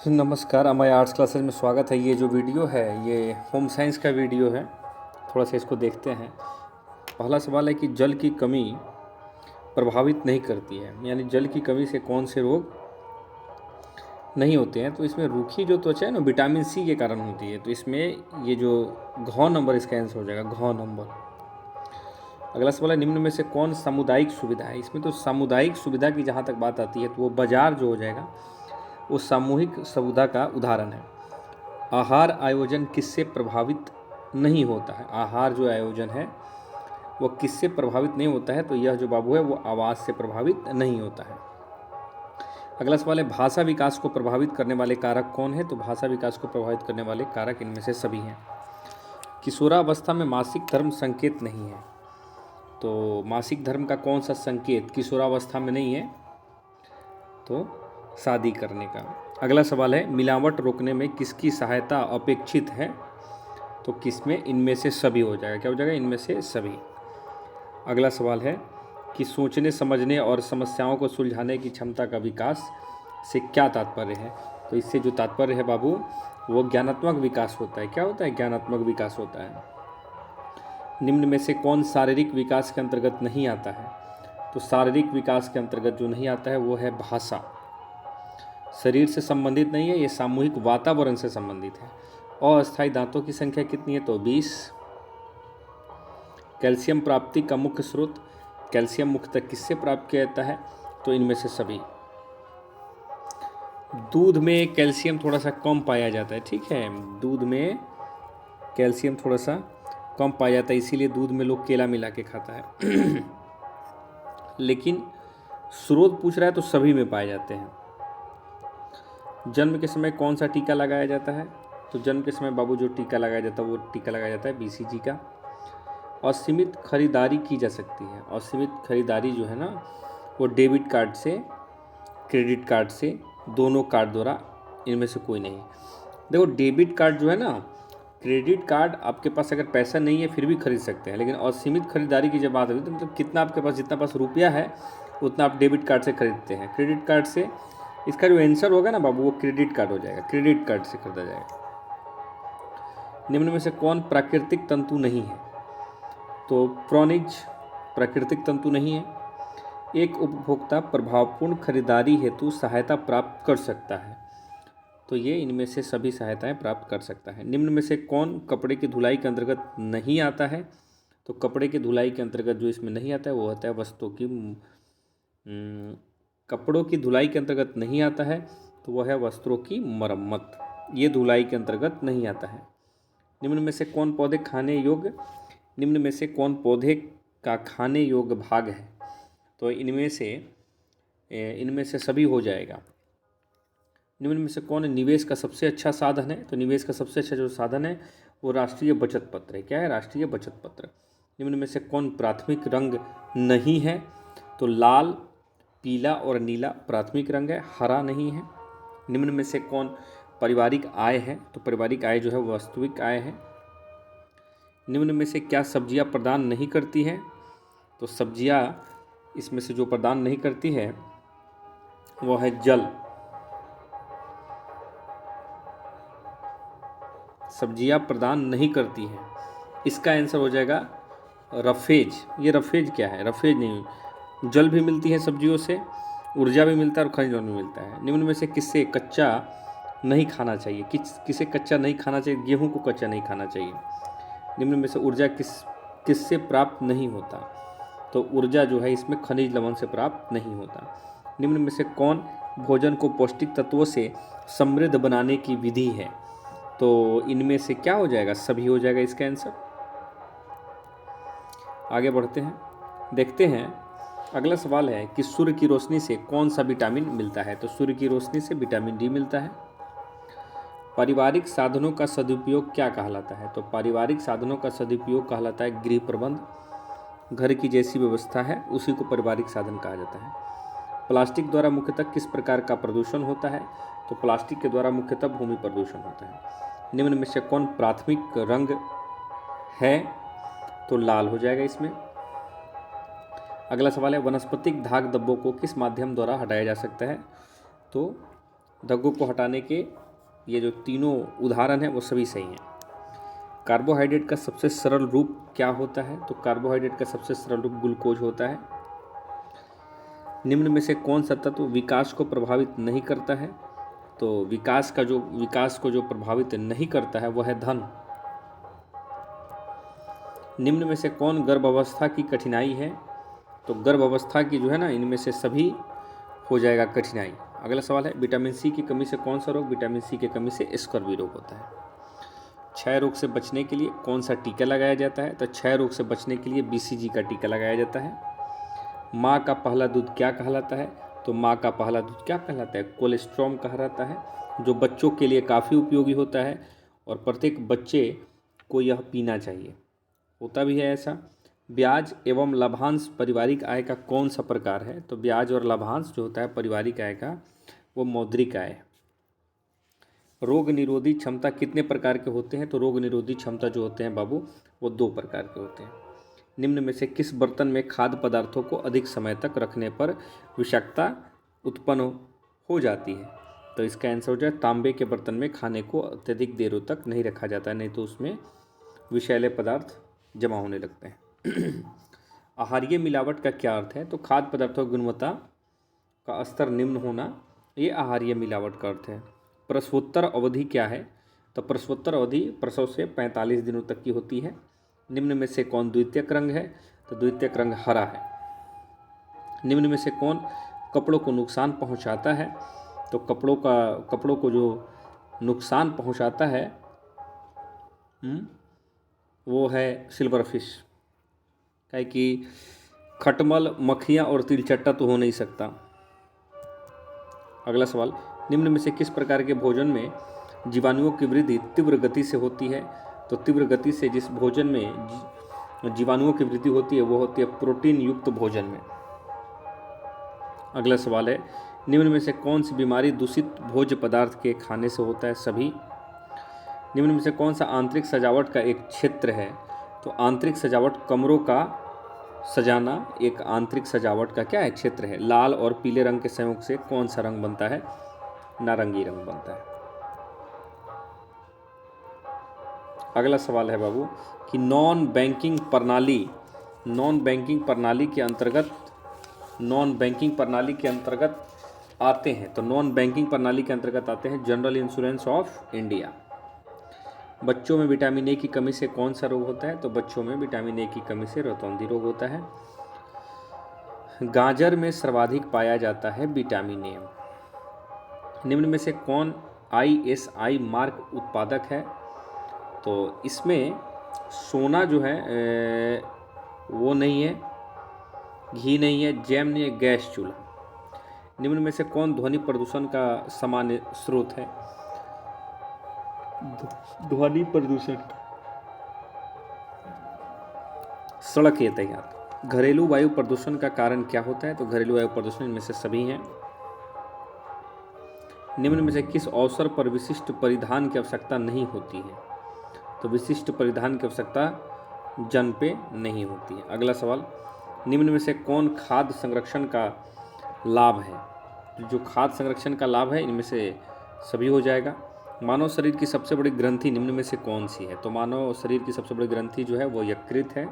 नमस्कार, हमारे arts classes में स्वागत है। ये जो वीडियो है ये होम साइंस का वीडियो है। थोड़ा सा इसको देखते हैं। पहला सवाल है कि जल की कमी प्रभावित नहीं करती है, यानी जल की कमी से कौन से रोग नहीं होते हैं। तो इसमें रूखी जो त्वचा है ना, विटामिन सी के कारण होती है। तो इसमें ये जो घ नंबर इसका आंसर हो जाएगा, घ नंबर। अगला सवाल है, निम्न में से कौन सामुदायिक सुविधा है। इसमें तो सामुदायिक सुविधा की जहाँ तक बात आती है तो वो बाजार जो हो जाएगा वो सामूहिक सुविधा का उदाहरण है। आहार आयोजन किससे प्रभावित नहीं होता है। आहार जो आयोजन है वो किससे प्रभावित नहीं होता है, तो यह जो बाबू है वो आवाज़ से प्रभावित नहीं होता है। अगला सवाल है, भाषा विकास को प्रभावित करने वाले कारक कौन है। तो भाषा विकास को प्रभावित करने वाले कारक इनमें से सभी हैं। किशोरावस्था में मासिक धर्म संकेत नहीं है। तो मासिक धर्म का कौन सा संकेत किशोरावस्था में नहीं है, तो शादी करने का। अगला सवाल है, मिलावट रोकने में किसकी सहायता अपेक्षित है। तो किसमें, इनमें से सभी हो जाएगा। क्या हो जाएगा, इनमें से सभी। अगला सवाल है कि सोचने समझने और समस्याओं को सुलझाने की क्षमता का विकास से क्या तात्पर्य है। तो इससे जो तात्पर्य है बाबू वो ज्ञानात्मक विकास होता है। क्या होता है, ज्ञानात्मक विकास होता है। निम्न में से कौन शारीरिक विकास के अंतर्गत नहीं आता है। तो शारीरिक विकास के अंतर्गत जो नहीं आता है वो है भाषा। शरीर से संबंधित नहीं है, ये सामूहिक वातावरण से संबंधित है। अस्थायी दांतों की संख्या कितनी है, तो 20। कैल्शियम प्राप्ति का मुख्य स्रोत, कैल्शियम मुख्यतः किससे प्राप्त किया जाता है, तो इनमें से सभी। दूध में कैल्शियम थोड़ा सा कम पाया जाता है, ठीक है। दूध में कैल्शियम थोड़ा सा कम पाया जाता है, इसीलिए दूध में लोग केला मिला के खाता है। लेकिन स्रोत पूछ रहा है तो सभी में पाए जाते हैं। जन्म के समय कौन सा टीका लगाया जाता है। तो जन्म के समय बाबू जो टीका लगाया जाता है वो टीका लगाया जाता है बीसीजी का। असीमित खरीदारी की जा सकती है। असीमित खरीदारी जो है ना वो डेबिट कार्ड से, क्रेडिट कार्ड से, दोनों कार्ड द्वारा, इनमें से कोई नहीं। देखो डेबिट कार्ड जो है ना, क्रेडिट कार्ड आपके पास अगर पैसा नहीं है फिर भी खरीद सकते हैं, लेकिन असीमित खरीदारी की जब बात होती है तो मतलब कितना आपके पास, जितना पास रुपया है उतना आप डेबिट कार्ड से खरीदते हैं। क्रेडिट कार्ड से, इसका जो आंसर होगा ना बाबू वो क्रेडिट कार्ड हो जाएगा, क्रेडिट कार्ड से खरीदा जाएगा। निम्न में से कौन प्राकृतिक तंतु नहीं है। तो प्रोनिज प्राकृतिक तंतु नहीं है। एक उपभोक्ता प्रभावपूर्ण खरीदारी हेतु सहायता प्राप्त कर सकता है। तो ये इनमें से सभी सहायताएं प्राप्त कर सकता है। निम्न में से कौन कपड़े की धुलाई के अंतर्गत नहीं आता है। तो कपड़े की धुलाई के अंतर्गत जो इसमें नहीं आता है वो होता है वस्तुओं की, कपड़ों की धुलाई के अंतर्गत नहीं आता है तो वह है वस्त्रों की मरम्मत। ये धुलाई के अंतर्गत नहीं आता है। निम्न में से कौन पौधे खाने योग्य, निम्न में से कौन पौधे का खाने योग्य भाग है। तो इनमें से सभी हो जाएगा। निम्न में से कौन निवेश का सबसे अच्छा साधन है। तो निवेश का सबसे अच्छा जो साधन है वो राष्ट्रीय बचत पत्र है। क्या है, राष्ट्रीय बचत पत्र। निम्न में से कौन प्राथमिक रंग नहीं है। तो लाल, पीला और नीला प्राथमिक रंग है, हरा नहीं है। निम्न में से कौन पारिवारिक आय है। तो पारिवारिक आय जो है वो वास्तविक आय है। निम्न में से क्या सब्जियां प्रदान नहीं करती हैं। तो सब्जियां इसमें से जो प्रदान नहीं करती है वो है जल। सब्जियां प्रदान नहीं करती हैं, इसका आंसर हो जाएगा रफेज। ये रफेज क्या है, रफेज नहीं। जल भी मिलती है सब्जियों से, ऊर्जा भी मिलता है और खनिज भी मिलता है। निम्न में से किससे कच्चा नहीं खाना चाहिए। किसे कच्चा नहीं खाना चाहिए, गेहूं को कच्चा नहीं खाना चाहिए। निम्न में से ऊर्जा किससे प्राप्त नहीं होता। तो ऊर्जा जो है इसमें खनिज लवण से प्राप्त नहीं होता। निम्न में से कौन भोजन को पौष्टिक तत्वों से समृद्ध बनाने की विधि है। तो इनमें से क्या हो जाएगा, सभी हो जाएगा इसका आंसर। आगे बढ़ते हैं, देखते हैं। अगला सवाल है कि सूर्य की रोशनी से कौन सा विटामिन मिलता है। तो सूर्य की रोशनी से विटामिन डी मिलता है। पारिवारिक साधनों का सदुपयोग क्या कहलाता है। तो पारिवारिक साधनों का सदुपयोग कहलाता है गृह प्रबंध। घर की जैसी व्यवस्था है उसी को पारिवारिक साधन कहा जाता है। प्लास्टिक द्वारा मुख्यतः किस प्रकार का प्रदूषण होता है। तो प्लास्टिक के द्वारा मुख्यतः भूमि प्रदूषण होता है। निम्न में से कौन प्राथमिक रंग है। तो लाल हो जाएगा इसमें। अगला सवाल है, वनस्पतिक धाक धब्बों को किस माध्यम द्वारा हटाया जा सकता है। तो धग्गों को हटाने के ये जो तीनों उदाहरण हैं वो सभी सही हैं। कार्बोहाइड्रेट का सबसे सरल रूप क्या होता है? तो कार्बोहाइड्रेट का सबसे सरल रूप ग्लूकोज होता है। निम्न में से कौन सा तत्व विकास को प्रभावित नहीं करता है? तो विकास को जो प्रभावित नहीं करता है वह है धन। निम्न में से कौन गर्भावस्था की कठिनाई है? तो गर्भावस्था की जो है ना, इनमें से सभी हो जाएगा कठिनाई। अगला सवाल है, विटामिन सी की कमी से कौन सा रोग? विटामिन सी की कमी से स्कर्वी रोग होता है। क्षय रोग से बचने के लिए कौन सा टीका लगाया जाता है? तो क्षय रोग से बचने के लिए BCG का टीका लगाया जाता है। माँ का पहला दूध क्या कहलाता है? तो माँ का पहला दूध क्या कहलाता है? कोलेस्ट्रॉम कहलाता है, जो बच्चों के लिए काफ़ी उपयोगी होता है और प्रत्येक बच्चे को यह पीना चाहिए, होता भी है ऐसा। ब्याज एवं लाभांश पारिवारिक आय का कौन सा प्रकार है? तो ब्याज और लाभांश जो होता है पारिवारिक आय का, वो मौद्रिक आय है। रोग निरोधी क्षमता कितने प्रकार के होते हैं? तो रोग निरोधी क्षमता जो होते हैं बाबू, वो 2 प्रकार के होते हैं। निम्न में से किस बर्तन में खाद्य पदार्थों को अधिक समय तक रखने पर विषाक्तता उत्पन्न हो जाती है? तो इसका आंसर हो जाए तांबे के बर्तन में खाने को अत्यधिक देरों तक नहीं रखा जाता है, नहीं तो उसमें विषैले पदार्थ जमा होने लगते हैं। आहारीय मिलावट का क्या अर्थ है? तो खाद्य पदार्थों की गुणवत्ता का स्तर निम्न होना, ये आहारीय मिलावट का अर्थ है। प्रसवोत्तर अवधि क्या है? तो प्रसवोत्तर अवधि प्रसव से 45 दिनों तक की होती है। निम्न में से कौन द्वितीयक रंग है? तो द्वितीयक रंग हरा है। निम्न में से कौन कपड़ों को नुकसान पहुंचाता है? तो कपड़ों को जो नुकसान पहुंचाता है वो है सिल्वर फिश। क्या है कि खटमल, मक्खियाँ और तिलचट्टा तो हो नहीं सकता। अगला सवाल, निम्न में से किस प्रकार के भोजन में जीवाणुओं की वृद्धि तीव्र गति से होती है? तो तीव्र गति से जिस भोजन में जीवाणुओं की वृद्धि होती है वो होती है प्रोटीन युक्त भोजन में। अगला सवाल है, निम्न में से कौन सी बीमारी दूषित भोज्य पदार्थ के खाने से होता है? सभी। निम्न में से कौन सा आंतरिक सजावट का एक क्षेत्र है? तो आंतरिक सजावट, कमरों का सजाना एक आंतरिक सजावट का क्या है? क्षेत्र है। लाल और पीले रंग के संयोग से कौन सा रंग बनता है? नारंगी रंग बनता है। अगला सवाल है बाबू कि नॉन बैंकिंग प्रणाली के अंतर्गत आते हैं। तो नॉन बैंकिंग प्रणाली के अंतर्गत आते हैं जनरल इंश्योरेंस ऑफ इंडिया। बच्चों में विटामिन ए की कमी से कौन सा रोग होता है? तो बच्चों में विटामिन ए की कमी से रतौंधी रोग होता है। गाजर में सर्वाधिक पाया जाता है विटामिन ए। निम्न में से कौन ISI मार्क उत्पादक है? तो इसमें सोना जो है वो नहीं है, घी नहीं है, जैम नहीं है, गैस चूल्हा। निम्न में से कौन ध्वनि प्रदूषण का सामान्य स्रोत है? ध्वनि प्रदूषण, सड़क यातायात। घरेलू वायु प्रदूषण का कारण क्या होता है? तो घरेलू वायु प्रदूषण इनमें से सभी हैं। निम्न में से किस अवसर पर विशिष्ट परिधान की आवश्यकता नहीं होती है? तो विशिष्ट परिधान की आवश्यकता जन्म पे नहीं होती है। अगला सवाल, निम्न में से कौन खाद्य संरक्षण का लाभ है? जो खाद्य संरक्षण का लाभ है इनमें से सभी हो जाएगा। मानव शरीर की सबसे बड़ी ग्रंथि निम्न में से कौन सी है? तो मानव शरीर की सबसे बड़ी ग्रंथि जो है वो यकृत है।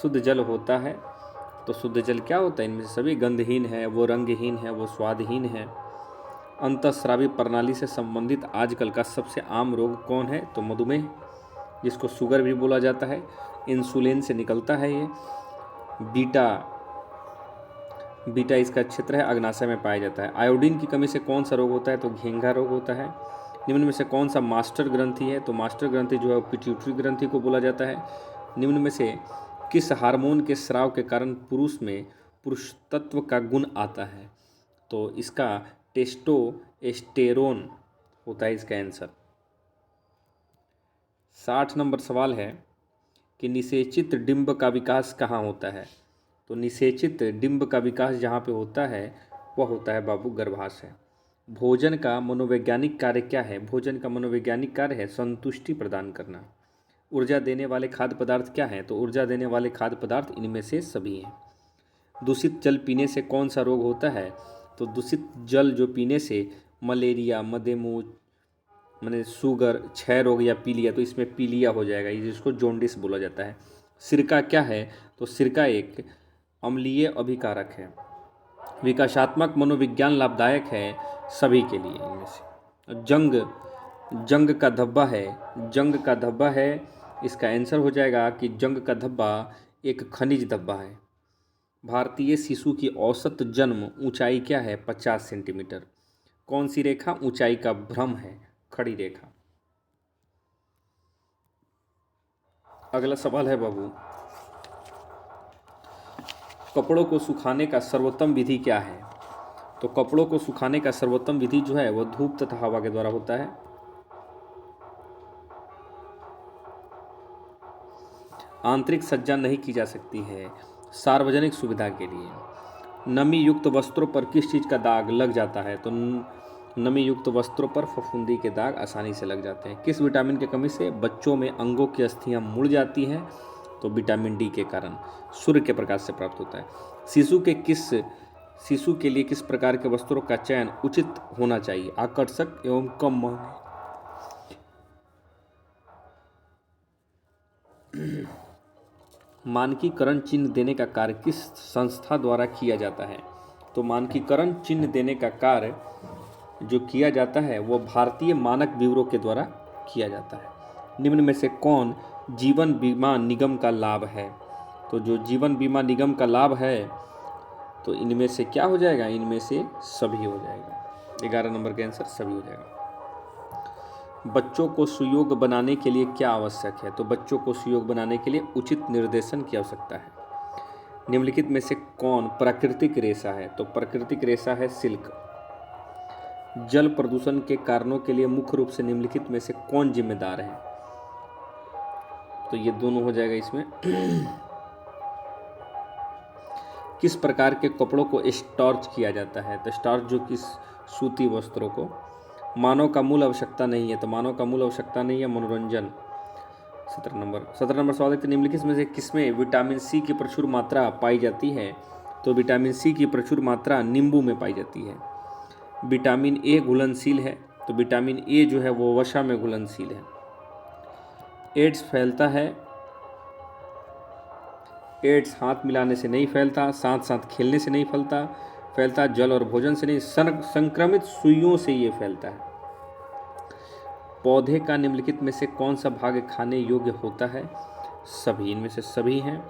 शुद्ध जल होता है, तो शुद्ध जल क्या होता है? इनमें से सभी गंधहीन है, वो रंगहीन है, वो स्वादहीन है। अंतःस्रावी प्रणाली से संबंधित आजकल का सबसे आम रोग कौन है? तो मधुमेह, जिसको शुगर भी बोला जाता है। इंसुलिन से निकलता है ये। बीटा इसका क्षेत्र है, अग्नाशय में पाया जाता है। आयोडीन की कमी से कौन सा रोग होता है? तो घेंघा रोग होता है। निम्न में से कौन सा मास्टर ग्रंथि है? तो मास्टर ग्रंथि जो है पिट्यूटरी ग्रंथि को बोला जाता है। निम्न में से किस हार्मोन के स्राव के कारण पुरुष में पुरुषत्व का गुण आता है? तो इसका टेस्टोस्टेरोन होता है इसका आंसर। 60 नंबर सवाल है कि निषेचित डिंब का विकास कहाँ होता है? तो निषेचित डिंब का विकास जहाँ पे होता है वह होता है बाबू गर्भाशय। भोजन का मनोवैज्ञानिक कार्य क्या है? भोजन का मनोवैज्ञानिक कार्य है संतुष्टि प्रदान करना। ऊर्जा देने वाले खाद्य पदार्थ क्या हैं? तो ऊर्जा देने वाले खाद्य पदार्थ इनमें से सभी हैं। दूषित जल पीने से कौन सा रोग होता है? तो दूषित जल जो पीने से मलेरिया, मधुमेह, मैंने शुगर, क्षय रोग या पीलिया, तो इसमें पीलिया हो जाएगा, जिसको जॉन्डिस बोला जाता है। सिरका क्या है? तो सिरका एक अम्लीय अभिकारक है। विकासात्मक मनोविज्ञान लाभदायक है सभी के लिए। इनमें से जंग का धब्बा है, जंग का धब्बा है, इसका आंसर हो जाएगा कि जंग का धब्बा एक खनिज धब्बा है। भारतीय शिशु की औसत जन्म ऊंचाई क्या है? 50 सेंटीमीटर। कौन सी रेखा ऊंचाई का भ्रम है? खड़ी रेखा। अगला सवाल है बाबू, कपड़ों को सुखाने का सर्वोत्तम विधि क्या है? तो कपड़ों को सुखाने का सर्वोत्तम विधि जो है वह धूप तथा हवा के द्वारा होता है। आंतरिक सज्जा नहीं की जा सकती है सार्वजनिक सुविधा के लिए। नमी युक्त वस्त्रों पर किस चीज़ का दाग लग जाता है? तो नमी युक्त वस्त्रों पर फफूंदी के दाग आसानी से लग जाते हैं। किस विटामिन की कमी से बच्चों में अंगों की अस्थियां मुड़ जाती हैं? तो विटामिन डी के कारण, सूर्य के प्रकाश से प्राप्त होता है। शिशु के लिए किस प्रकार के वस्त्रों का चयन उचित होना चाहिए? आकर्षक एवं कम महंगे। मानकीकरण चिन्ह देने का कार्य किस संस्था द्वारा किया जाता है? तो मानकीकरण चिन्ह देने का कार्य जो किया जाता है वो भारतीय मानक ब्यूरो के द्वारा किया जाता है। निम्न में से कौन जीवन बीमा निगम का लाभ है? तो जो जीवन बीमा निगम का लाभ है तो इनमें से क्या हो जाएगा? इनमें से सभी हो जाएगा। 11 नंबर का आंसर सभी हो जाएगा। बच्चों को सुयोग बनाने के लिए क्या आवश्यक है? तो बच्चों को सुयोग बनाने के लिए उचित निर्देशन की आवश्यकता है। निम्नलिखित में से कौन प्राकृतिक रेशा है? तो प्राकृतिक रेशा है सिल्क। जल प्रदूषण के कारणों के लिए मुख्य रूप से निम्नलिखित में से कौन जिम्मेदार है? तो ये दोनों हो जाएगा इसमें। किस प्रकार के कपड़ों को स्टार्च किया जाता है? तो स्टार्च जो कि सूती वस्त्रों को। मानव का मूल आवश्यकता नहीं है, तो मानव का मूल आवश्यकता नहीं है मनोरंजन। 17 नंबर सवाल है, निम्नलिखित में से किसमें विटामिन सी की प्रचुर मात्रा पाई जाती है? तो विटामिन सी की प्रचुर मात्रा नींबू में पाई जाती है। विटामिन ए घुलनशील है, तो विटामिन ए जो है वो वसा में घुलनशील है। एड्स फैलता है, एड्स हाथ मिलाने से नहीं फैलता, साथ साथ खेलने से नहीं फैलता, जल और भोजन से नहीं, संक्रमित सुइयों से ये फैलता है। पौधे का निम्नलिखित में से कौन सा भाग खाने योग्य होता है? सभी। इनमें से सभी हैं।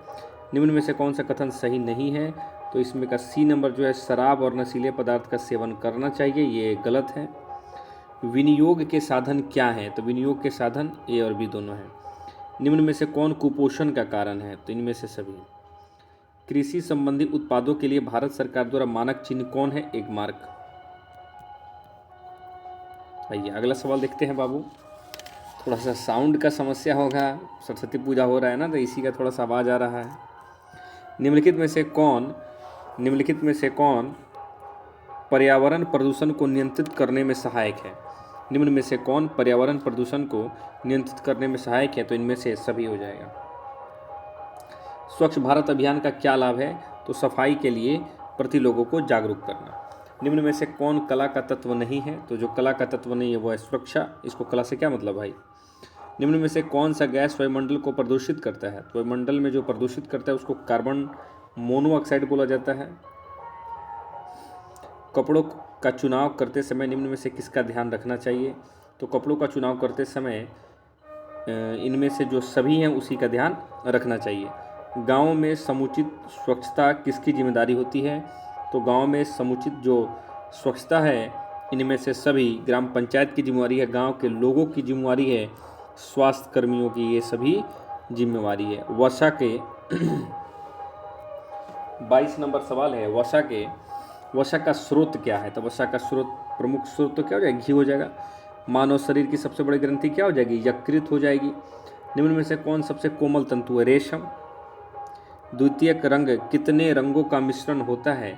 निम्न में से कौन सा कथन सही नहीं है? तो इसमें का सी नंबर जो है शराब और नशीले पदार्थ का सेवन करना चाहिए, ये गलत है। विनियोग के साधन क्या हैं? तो विनियोग के साधन ए और बी दोनों हैं। निम्न में से कौन कुपोषण का कारण है? तो इनमें से सभी। कृषि संबंधी उत्पादों के लिए भारत सरकार द्वारा मानक चिन्ह कौन है? एक मार्क। आइए अगला सवाल देखते हैं बाबू। थोड़ा सा साउंड का समस्या होगा, सरस्वती पूजा हो रहा है ना, तो इसी का थोड़ा सा आवाज़ आ रहा है। निम्नलिखित में से कौन पर्यावरण प्रदूषण को नियंत्रित करने में सहायक है? निम्न में से कौन पर्यावरण प्रदूषण को नियंत्रित करने में सहायक है? तो इनमें से सभी हो जाएगा। स्वच्छ भारत अभियान का क्या लाभ है? तो सफाई के लिए प्रति लोगों को जागरूक करना। निम्न में से कौन कला का तत्व नहीं है? तो जो कला का तत्व नहीं है वो है सुरक्षा। इसको कला से क्या मतलब भाई? निम्न में से कौन सा गैस वायुमंडल को प्रदूषित करता है? तो वायुमंडल में जो प्रदूषित करता है उसको कार्बन मोनोऑक्साइड बोला जाता है। कपड़ों का चुनाव करते समय निम्न में से किसका ध्यान रखना चाहिए? तो कपड़ों का चुनाव करते समय इनमें से जो सभी हैं उसी का ध्यान रखना चाहिए। गाँव में समुचित स्वच्छता किसकी जिम्मेदारी होती है? तो गांव में समुचित जो स्वच्छता है इनमें से सभी ग्राम पंचायत की जिम्मेवारी है, गांव के लोगों की जिम्मेवारी है, स्वास्थ्य कर्मियों की ये सभी जिम्मेवारी है। वसा के 22 नंबर सवाल है, वसा का स्रोत क्या है? तो वसा का स्रोत, प्रमुख स्रोत तो क्या हो जाएगा? घी हो जाएगा। मानव शरीर की सबसे बड़ी ग्रंथि क्या हो जाएगी? यकृत हो जाएगी। निम्न में से कौन सबसे कोमल तंतु है? रेशम। द्वितीयक रंग कितने रंगों का मिश्रण होता है?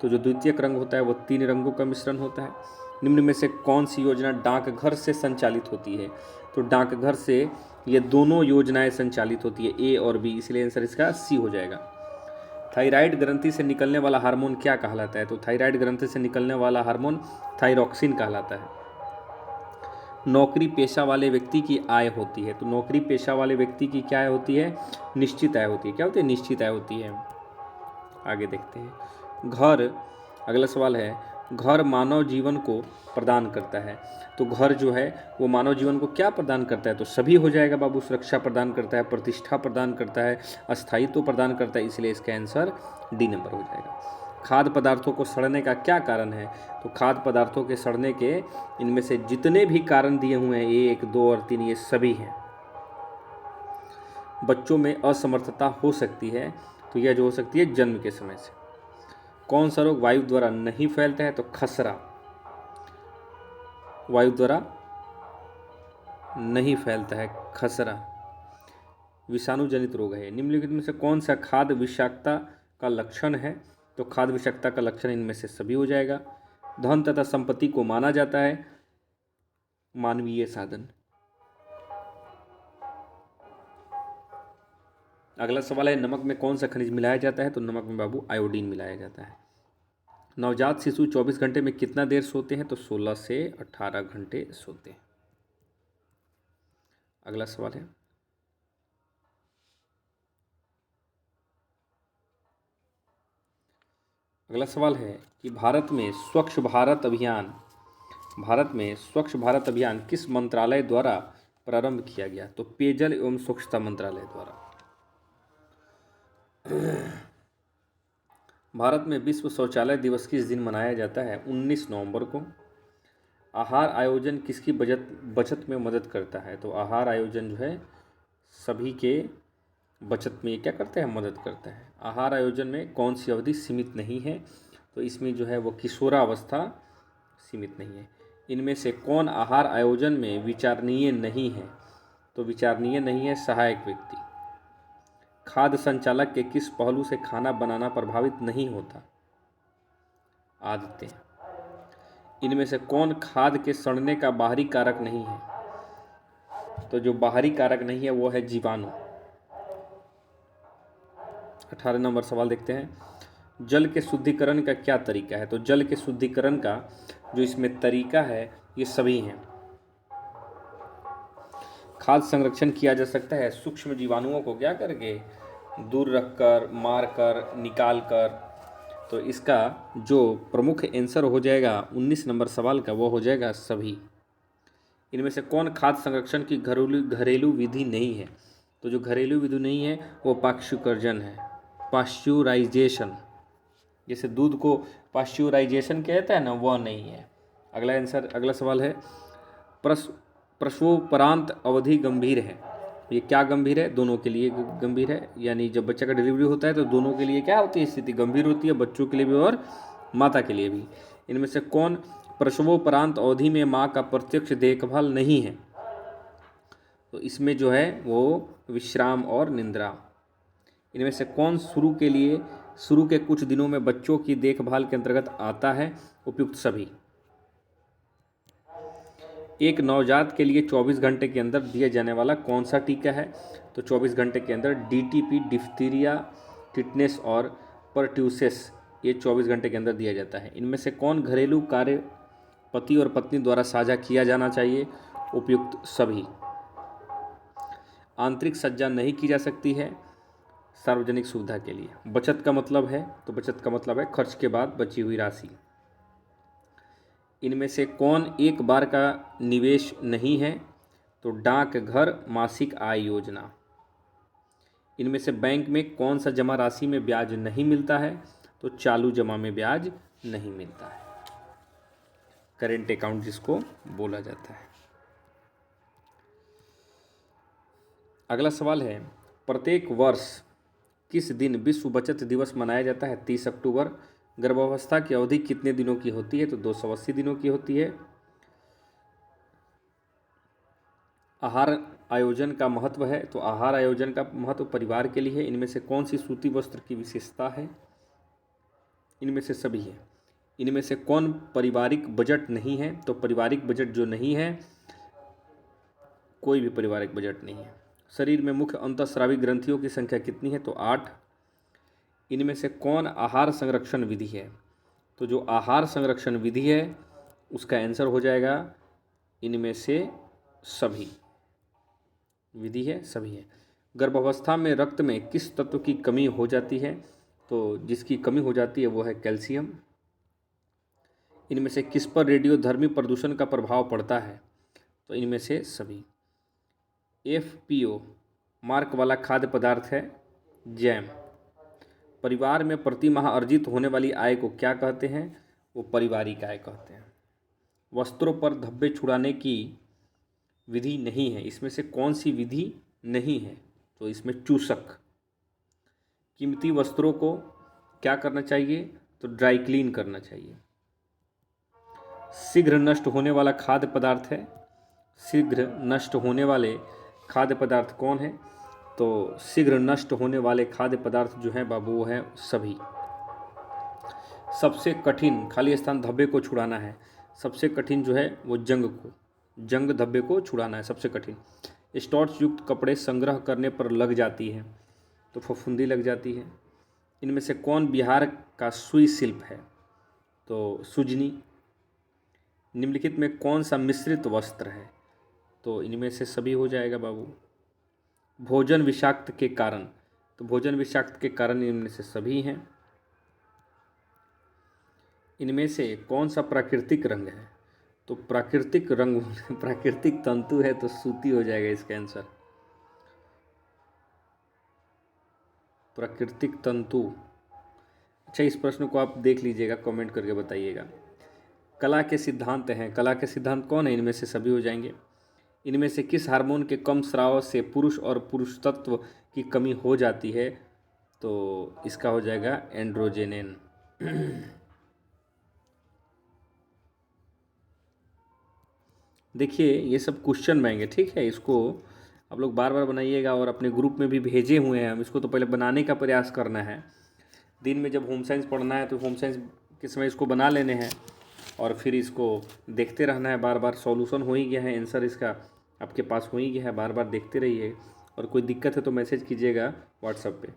तो जो द्वितीयक रंग होता है वो 3 रंगों का मिश्रण होता है। निम्न में से कौन सी योजना डाकघर से संचालित होती है? तो डाकघर से ये दोनों योजनाएं संचालित होती है, ए और बी, इसलिए आंसर इसका सी हो जाएगा। थायराइड ग्रंथि से निकलने वाला हार्मोन क्या कहलाता है? तो थायराइड ग्रंथि से निकलने वाला हार्मोन थायरॉक्सिन कहलाता है। नौकरी पेशा वाले व्यक्ति की आय होती है, तो नौकरी पेशा वाले व्यक्ति की क्या आय होती है? निश्चित आय होती है। क्या होती है? निश्चित आय होती है। आगे देखते हैं। घर, अगला सवाल है, घर मानव जीवन को प्रदान करता है। तो घर जो है वो मानव जीवन को क्या प्रदान करता है? तो सभी हो जाएगा बाबू। सुरक्षा प्रदान करता है, प्रतिष्ठा प्रदान करता है, अस्थायित्व प्रदान करता है, इसलिए इसका आंसर डी नंबर हो जाएगा। खाद्य पदार्थों को सड़ने का क्या कारण है? तो खाद्य पदार्थों के सड़ने के इनमें से जितने भी कारण दिए हुए हैं 1, 2 और 3 ये सभी हैं। बच्चों में असमर्थता हो सकती है, तो यह जो हो सकती है जन्म के समय से। कौन सा रोग वायु द्वारा नहीं फैलता है? तो खसरा वायु द्वारा नहीं फैलता है, खसरा विषाणु जनित रोग है। निम्नलिखित में से कौन सा खाद्य विषाक्तता का लक्षण है? तो खाद्य विषाक्तता का लक्षण इनमें से सभी हो जाएगा। धन तथा संपत्ति को माना जाता है मानवीय साधन। अगला सवाल है, नमक में कौन सा खनिज मिलाया जाता है? तो नमक में बाबू आयोडीन मिलाया जाता है। नवजात शिशु 24 घंटे में कितना देर सोते हैं? तो 16 से 18 घंटे सोते हैं। अगला सवाल है, अगला सवाल है कि भारत में स्वच्छ भारत अभियान किस मंत्रालय द्वारा प्रारंभ किया गया? तो पेयजल एवं स्वच्छता मंत्रालय द्वारा। भारत में विश्व शौचालय दिवस किस दिन मनाया जाता है? 19 नवंबर को। आहार आयोजन किसकी बचत में मदद करता है? तो आहार आयोजन जो है सभी के बचत में क्या करता है? मदद करता है। आहार आयोजन में कौन सी अवधि सीमित नहीं है? तो इसमें जो है वो किशोरावस्था सीमित नहीं है। इनमें से कौन आहार आयोजन में विचारणीय नहीं है? तो विचारणीय नहीं है सहायक व्यक्ति। खाद्य संचालक के किस पहलू से खाना बनाना प्रभावित नहीं होता? आदतें। इनमें से कौन खाद्य के सड़ने का बाहरी कारक नहीं है? तो जो बाहरी कारक नहीं है वो है जीवाणु। 18 नंबर सवाल देखते हैं, जल के शुद्धिकरण का क्या तरीका है? तो जल के शुद्धिकरण का जो इसमें तरीका है ये सभी हैं। खाद्य संरक्षण किया जा सकता है सूक्ष्म जीवाणुओं को क्या करके? दूर रखकर, मारकर, निकालकर। तो इसका जो प्रमुख आंसर हो जाएगा 19 नंबर सवाल का वो हो जाएगा सभी। इनमें से कौन खाद्य संरक्षण की घरेलू विधि नहीं है? तो जो घरेलू विधि नहीं है वो पाश्चुकर्जन है, पाश्चुराइजेशन। जैसे दूध को पाश्चुराइजेशन कहता है ना, वह नहीं है। अगला सवाल है, प्रसवोपरांत अवधि गंभीर है। ये क्या गंभीर है? दोनों के लिए गंभीर है। यानी जब बच्चे का डिलीवरी होता है तो दोनों के लिए क्या होती है? स्थिति गंभीर होती है, बच्चों के लिए भी और माता के लिए भी। इनमें से कौन प्रसवोपरांत अवधि में माँ का प्रत्यक्ष देखभाल नहीं है? तो इसमें जो है वो विश्राम और निद्रा। इनमें से कौन शुरू के कुछ दिनों में बच्चों की देखभाल के अंतर्गत आता है? उपयुक्त सभी। एक नवजात के लिए 24 घंटे के अंदर दिया जाने वाला कौन सा टीका है? तो 24 घंटे के अंदर डीटीपी, डिफ्थीरिया, टिटनेस और परट्यूसिस ये 24 घंटे के अंदर दिया जाता है। इनमें से कौन घरेलू कार्य पति और पत्नी द्वारा साझा किया जाना चाहिए? उपयुक्त सभी। आंतरिक सज्जा नहीं की जा सकती है सार्वजनिक सुविधा के लिए। बचत का मतलब है, तो बचत का मतलब है खर्च के बाद बची हुई राशि। इनमें से कौन एक बार का निवेश नहीं है? तो डाकघर मासिक आय योजना। इनमें से बैंक में कौन सा जमा राशि में ब्याज नहीं मिलता है? तो चालू जमा में ब्याज नहीं मिलता है, करेंट अकाउंट जिसको बोला जाता है। अगला सवाल है, प्रत्येक वर्ष किस दिन विश्व बचत दिवस मनाया जाता है? 30 अक्टूबर। गर्भावस्था की अवधि कितने दिनों की होती है? तो 280 दिनों की होती है। आहार आयोजन का महत्व है, तो आहार आयोजन का महत्व परिवार के लिए है। इनमें से कौन सी सूती वस्त्र की विशेषता है? इनमें से सभी है। इनमें से कौन पारिवारिक बजट नहीं है? तो पारिवारिक बजट जो नहीं है, कोई भी पारिवारिक बजट नहीं है। शरीर में मुख्य अंतःस्रावी ग्रंथियों की संख्या कितनी है? तो 8। इनमें से कौन आहार संरक्षण विधि है? तो जो आहार संरक्षण विधि है उसका आंसर हो जाएगा इनमें से सभी। विधि है सभी है। गर्भावस्था में रक्त में किस तत्व की कमी हो जाती है? तो जिसकी कमी हो जाती है वो है कैल्शियम। इनमें से किस पर रेडियोधर्मी प्रदूषण का प्रभाव पड़ता है? तो इनमें से सभी। FPO मार्क वाला खाद्य पदार्थ है जैम। परिवार में प्रति माह अर्जित होने वाली आय को क्या कहते हैं? वो पारिवारिक आय कहते हैं। वस्त्रों पर धब्बे छुड़ाने की विधि नहीं है, इसमें से कौन सी विधि नहीं है? तो इसमें चूसक। कीमती वस्त्रों को क्या करना चाहिए? तो ड्राई क्लीन करना चाहिए। शीघ्र नष्ट होने वाला खाद्य पदार्थ है। शीघ्र नष्ट होने वाले खाद्य पदार्थ कौन है? तो शीघ्र नष्ट होने वाले खाद्य पदार्थ जो हैं बाबू वो हैं सभी। सबसे कठिन खाली स्थान धब्बे को छुड़ाना है। सबसे कठिन जो है वो जंग धब्बे को छुड़ाना है सबसे कठिन। स्टार्च युक्त कपड़े संग्रह करने पर लग जाती है तो फफूंदी लग जाती है। इनमें से कौन बिहार का सुई शिल्प है? तो सुजनी। निम्नलिखित में कौन सा मिश्रित वस्त्र है? तो इनमें से सभी हो जाएगा बाबू। भोजन विषाक्त के कारण, तो भोजन विषाक्त के कारण इनमें से सभी हैं। इनमें से कौन सा प्राकृतिक रंग है? तो प्राकृतिक रंग प्राकृतिक तंतु है तो सूती हो जाएगा इसका आंसर। प्राकृतिक तंतु। अच्छा, इस प्रश्न को आप देख लीजिएगा, कमेंट करके बताइएगा। कला के सिद्धांत हैं। कला के सिद्धांत कौन है? इनमें से सभी हो जाएंगे। इनमें से किस हार्मोन के कम स्राव से पुरुष और पुरुष तत्व की कमी हो जाती है? तो इसका हो जाएगा एंड्रोजेनेन। देखिए ये सब क्वेश्चन बैंक है, ठीक है। इसको आप लोग बार बार बनाइएगा और अपने ग्रुप में भी भेजे हुए हैं हम। इसको तो पहले बनाने का प्रयास करना है। दिन में जब होम साइंस पढ़ना है तो होम साइंस के समय इसको बना लेने हैं और फिर इसको देखते रहना है बार बार। सॉल्यूशन हो ही गया है, आंसर इसका आपके पास हो ही गया है, बार बार देखते रहिए। और कोई दिक्कत है तो मैसेज कीजिएगा व्हाट्सएप पे।